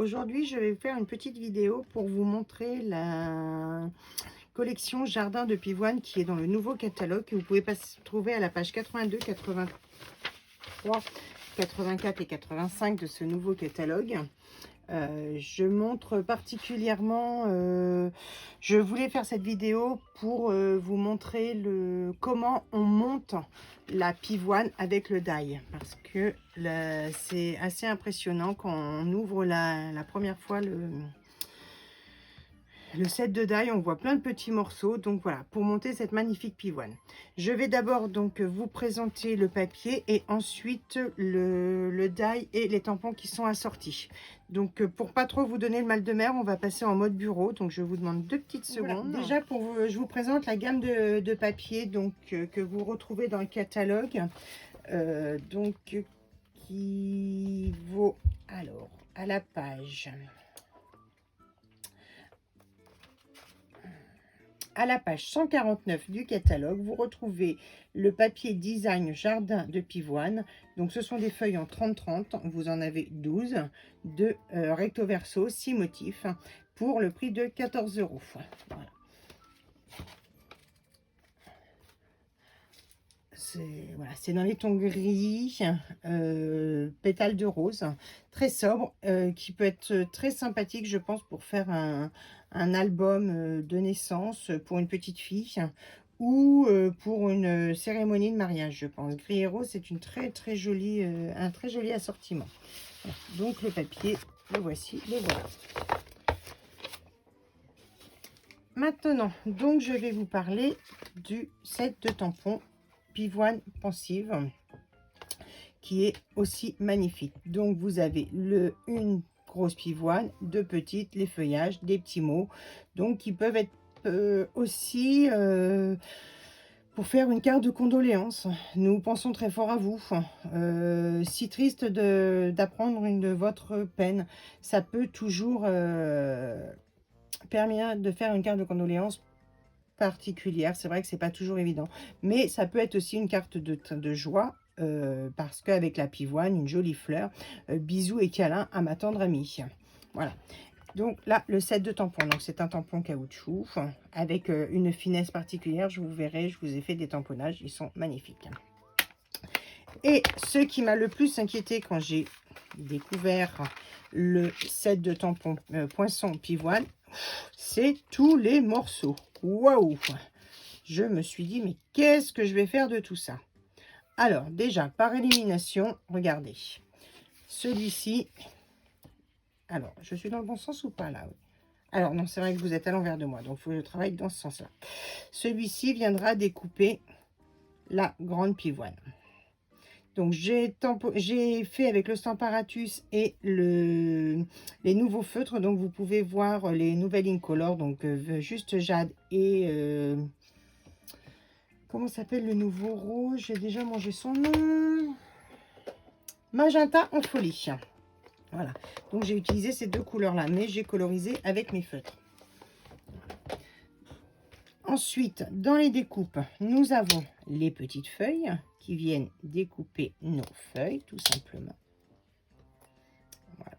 Aujourd'hui, je vais vous faire une petite vidéo pour vous montrer la collection Jardin de Pivoine qui est dans le nouveau catalogue que vous pouvez pas trouver à la page 82, 83, 84 et 85 de ce nouveau catalogue. Je montre particulièrement, je voulais faire cette vidéo pour vous montrer comment on monte la pivoine avec le die, parce que c'est assez impressionnant quand on ouvre la première fois le set de die. On voit plein de petits morceaux. Donc voilà, pour monter cette magnifique pivoine, je vais d'abord donc vous présenter le papier et ensuite le die et les tampons qui sont assortis. Donc pour pas trop vous donner le mal de mer, on va passer en mode bureau. Donc je vous demande 2 petites secondes. Voilà. Déjà je vous présente la gamme de papier donc que vous retrouvez dans le catalogue, qui vaut alors à la page 149 du catalogue, vous retrouvez le papier design Jardin de Pivoine. Donc ce sont des feuilles en 30-30, vous en avez 12 de recto verso, 6 motifs pour le prix de 14 €. Voilà. C'est dans les tons gris, pétales de rose, très sobre, qui peut être très sympathique, je pense, pour faire un album de naissance pour une petite fille ou pour une cérémonie de mariage, je pense. Gris et rose, c'est une très jolie, un très joli assortiment. Voilà. Donc le papier, le voici, le voilà. Maintenant, donc je vais vous parler du set de tampons Pivoine Pensive qui est aussi magnifique. Donc vous avez une grosse pivoine, 2 petites, les feuillages, des petits mots, donc qui peuvent être aussi pour faire une carte de condoléances. Nous pensons très fort à vous. Si triste d'apprendre une de votre peine, ça peut toujours permettre de faire une carte de condoléances particulière. C'est vrai que c'est pas toujours évident, mais ça peut être aussi une carte de joie, parce qu'avec la pivoine, une jolie fleur, bisous et câlins à ma tendre amie. Voilà. Donc là, le set de tampons, donc c'est un tampon caoutchouc avec une finesse particulière. Je vous verrai, je vous ai fait des tamponnages, ils sont magnifiques. Et ce qui m'a le plus inquiété quand j'ai découvert le set de tampons poinçon pivoine, c'est tous les morceaux. Waouh! Je me suis dit, mais qu'est-ce que je vais faire de tout ça? Alors, déjà, par élimination, regardez. Celui-ci, alors, je suis dans le bon sens ou pas là? Oui. Alors, non, c'est vrai que vous êtes à l'envers de moi, donc il faut que je travaille dans ce sens-là. Celui-ci viendra découper la grande pivoine. Donc, j'ai fait avec le Stamparatus et les nouveaux feutres. Donc, vous pouvez voir les nouvelles Incolor. Donc, juste jade et... comment s'appelle le nouveau rouge? J'ai déjà mangé son nom. Magenta en folie. Voilà. Donc, j'ai utilisé ces 2 couleurs-là. Mais j'ai colorisé avec mes feutres. Ensuite, dans les découpes, nous avons les petites feuilles qui viennent découper nos feuilles, tout simplement. Voilà.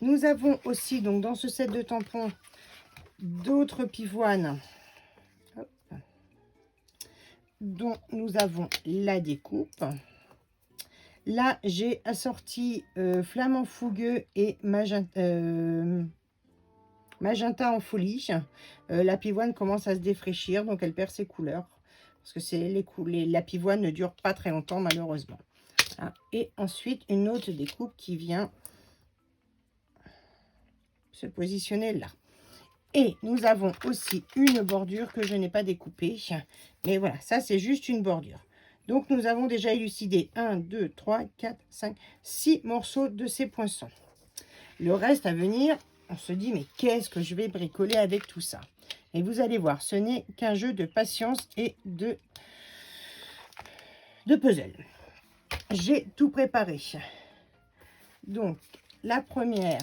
Nous avons aussi, donc dans ce set de tampons, d'autres pivoines dont nous avons la découpe. Là, j'ai assorti flamand fougueux et magenta en folie. La pivoine commence à se défraîchir, donc elle perd ses couleurs. Parce que la pivoine ne dure pas très longtemps, malheureusement. Voilà. Et ensuite, une autre découpe qui vient se positionner là. Et nous avons aussi une bordure que je n'ai pas découpée. Mais voilà, ça c'est juste une bordure. Donc nous avons déjà élucidé 1, 2, 3, 4, 5, 6 morceaux de ces poinçons. Le reste à venir, on se dit mais qu'est-ce que je vais bricoler avec tout ça? Et vous allez voir, ce n'est qu'un jeu de patience et de puzzle. J'ai tout préparé. Donc la première,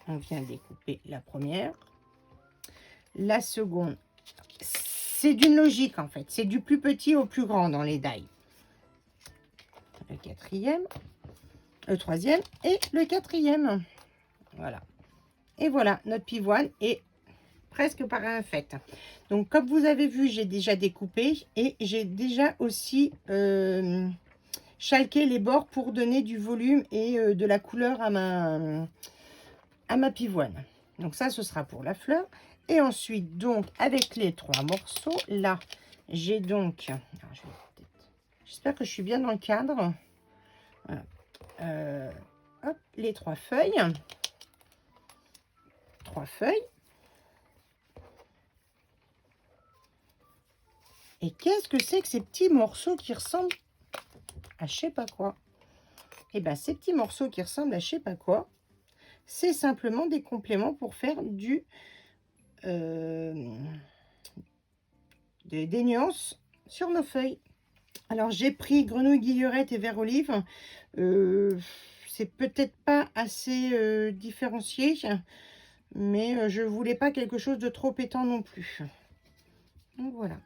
on vient découper la première. La seconde, c'est d'une logique en fait, c'est du plus petit au plus grand dans les die. Le quatrième, le troisième et le quatrième. Voilà. Et voilà, notre pivoine est presque parfaite. Donc, comme vous avez vu, j'ai déjà découpé et j'ai déjà aussi chalqué les bords pour donner du volume et de la couleur à ma pivoine. Donc ça, ce sera pour la fleur. Et ensuite, donc, avec les 3 morceaux, là, j'ai donc... J'espère que je suis bien dans le cadre. Voilà. Hop, les 3 feuilles. 3 feuilles. Et qu'est-ce que c'est que ces petits morceaux qui ressemblent à je sais pas quoi? Et bien, ces petits morceaux qui ressemblent à je sais pas quoi, c'est simplement des compléments pour faire des nuances sur nos feuilles. Alors, j'ai pris grenouille guillerette et vert olive. C'est peut-être pas assez différencié, mais je voulais pas quelque chose de trop pétant non plus. Donc, voilà.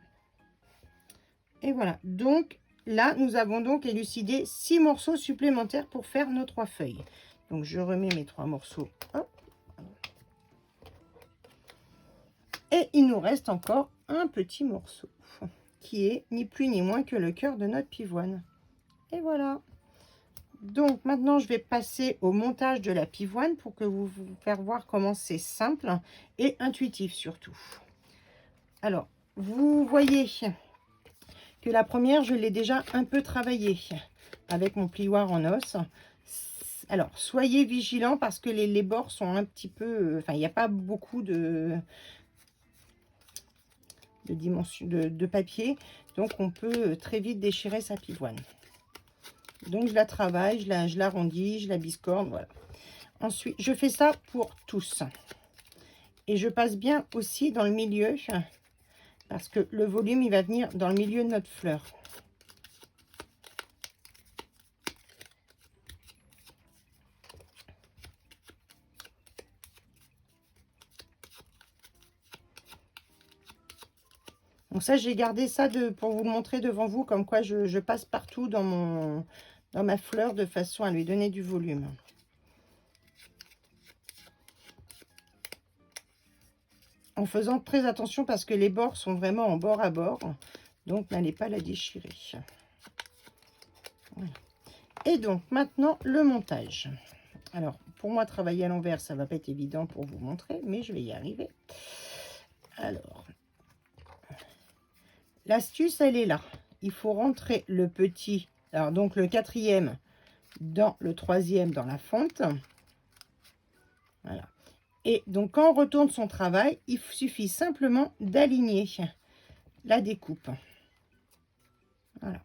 Et voilà. Donc, là, nous avons donc élucidé 6 morceaux supplémentaires pour faire nos 3 feuilles. Donc, je remets mes 3 morceaux. Hop. Et il nous reste encore un petit morceau qui est ni plus ni moins que le cœur de notre pivoine. Et voilà. Donc maintenant, je vais passer au montage de la pivoine pour que vous faire voir comment c'est simple et intuitif surtout. Alors, vous voyez que la première, je l'ai déjà un peu travaillée avec mon plioir en os. Alors, soyez vigilants parce que les bords sont un petit peu... Enfin, il n'y a pas beaucoup de dimension de papier, donc on peut très vite déchirer sa pivoine. Donc je la travaille, je l'arrondis, je la biscorne, voilà. Ensuite, je fais ça pour tous. Et je passe bien aussi dans le milieu, parce que le volume, il va venir dans le milieu de notre fleur. Donc ça, j'ai gardé ça pour vous le montrer devant vous, comme quoi je passe partout dans ma fleur de façon à lui donner du volume. En faisant très attention parce que les bords sont vraiment en bord à bord. Donc, n'allez pas la déchirer. Voilà. Et donc, maintenant, le montage. Alors, pour moi, travailler à l'envers, ça va pas être évident pour vous montrer, mais je vais y arriver. Alors, l'astuce, elle est là. Il faut rentrer le petit, alors donc le quatrième dans le troisième dans la fente. Voilà. Et donc, quand on retourne son travail, il suffit simplement d'aligner la découpe. Voilà.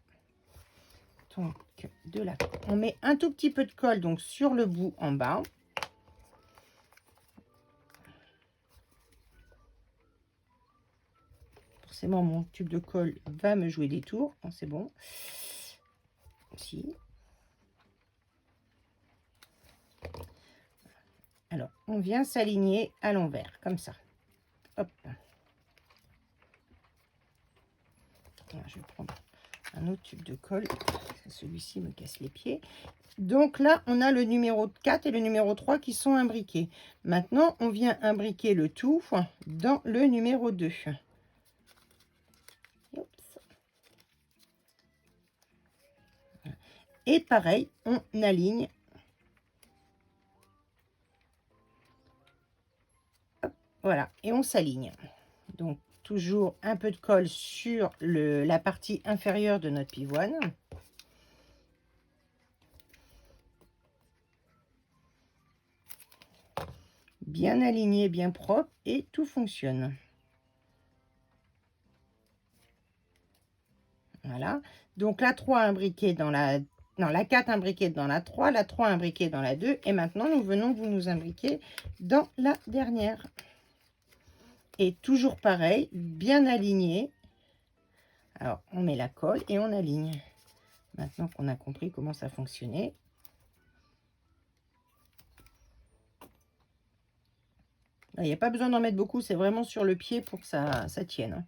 Donc, on met un tout petit peu de colle donc sur le bout en bas. Forcément, mon tube de colle va me jouer des tours. Oh, c'est bon. Si. Alors, on vient s'aligner à l'envers, comme ça. Hop. Alors, je vais prendre un autre tube de colle. Celui-ci me casse les pieds. Donc là, on a le numéro 4 et le numéro 3 qui sont imbriqués. Maintenant, on vient imbriquer le tout dans le numéro 2. Et pareil, on aligne. Hop, voilà, et on s'aligne. Donc, toujours un peu de colle sur la partie inférieure de notre pivoine. Bien aligné, bien propre, et tout fonctionne. Voilà. Donc, la 3 imbriquée dans la... Non, la 4 imbriquée dans la 3, la 3 imbriquée dans la 2. Et maintenant, nous venons vous nous imbriquer dans la dernière. Et toujours pareil, bien aligné. Alors, on met la colle et on aligne. Maintenant qu'on a compris comment ça fonctionnait. Il n'y a pas besoin d'en mettre beaucoup, c'est vraiment sur le pied pour que ça tienne.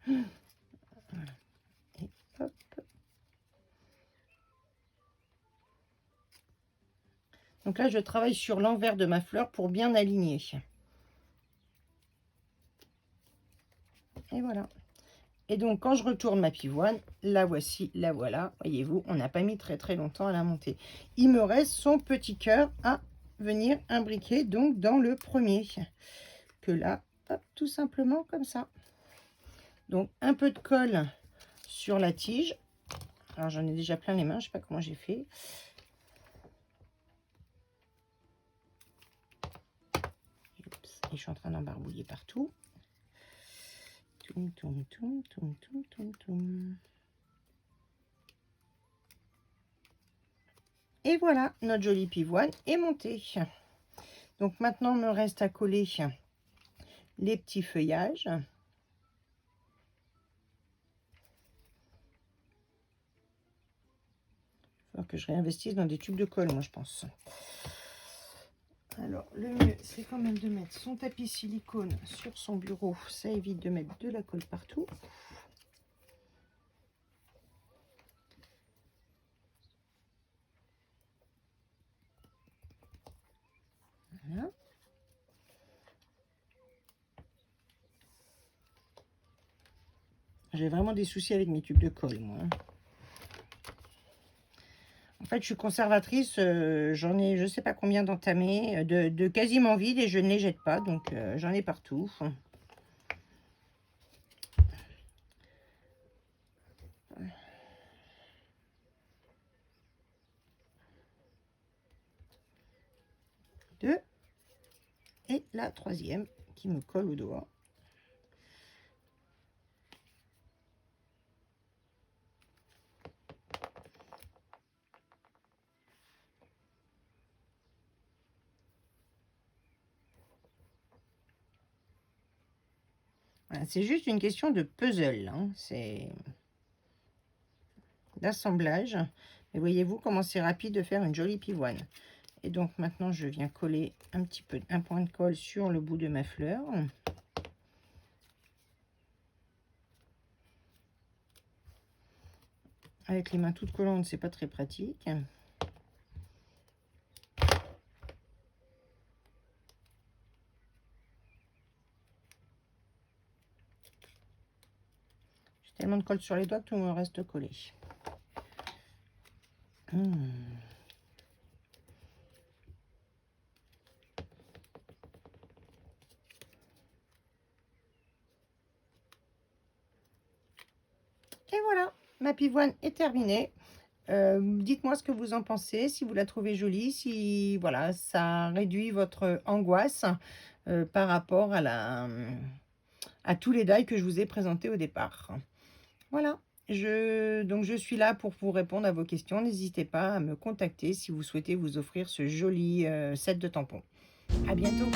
Voilà. Et hop. Donc là, je travaille sur l'envers de ma fleur pour bien aligner. Et voilà. Et donc, quand je retourne ma pivoine, la voici, la voilà. Voyez-vous, on n'a pas mis très très longtemps à la monter. Il me reste son petit cœur à venir imbriquer donc dans le premier. Que là, hop, tout simplement comme ça. Donc, un peu de colle sur la tige. Alors, j'en ai déjà plein les mains, je ne sais pas comment j'ai fait. Oups, et je suis en train d'embarbouiller partout. Toum, toum, toum, toum, toum, toum, toum. Et voilà, notre jolie pivoine est montée. Donc maintenant, il me reste à coller les petits feuillages. Il faut que je réinvestisse dans des tubes de colle, moi, je pense. Alors, le mieux, c'est quand même de mettre son tapis silicone sur son bureau. Ça évite de mettre de la colle partout. Voilà. J'ai vraiment des soucis avec mes tubes de colle, moi. En fait, je suis conservatrice, j'en ai je sais pas combien d'entamés, de quasiment vide et je ne les jette pas, donc j'en ai partout. Deux. Et la troisième qui me colle au doigt. Voilà, c'est juste une question de puzzle, hein. C'est d'assemblage. Mais voyez-vous comment c'est rapide de faire une jolie pivoine. Et donc maintenant, je viens coller un petit peu, un point de colle sur le bout de ma fleur. Avec les mains toutes collantes, c'est pas très pratique. J'ai tellement de colle sur les doigts que tout me reste collé. Et voilà, ma pivoine est terminée. Dites-moi ce que vous en pensez, si vous la trouvez jolie, si voilà, ça réduit votre angoisse par rapport à tous les die que je vous ai présentés au départ. Voilà, donc je suis là pour vous répondre à vos questions. N'hésitez pas à me contacter si vous souhaitez vous offrir ce joli set de tampons. À bientôt.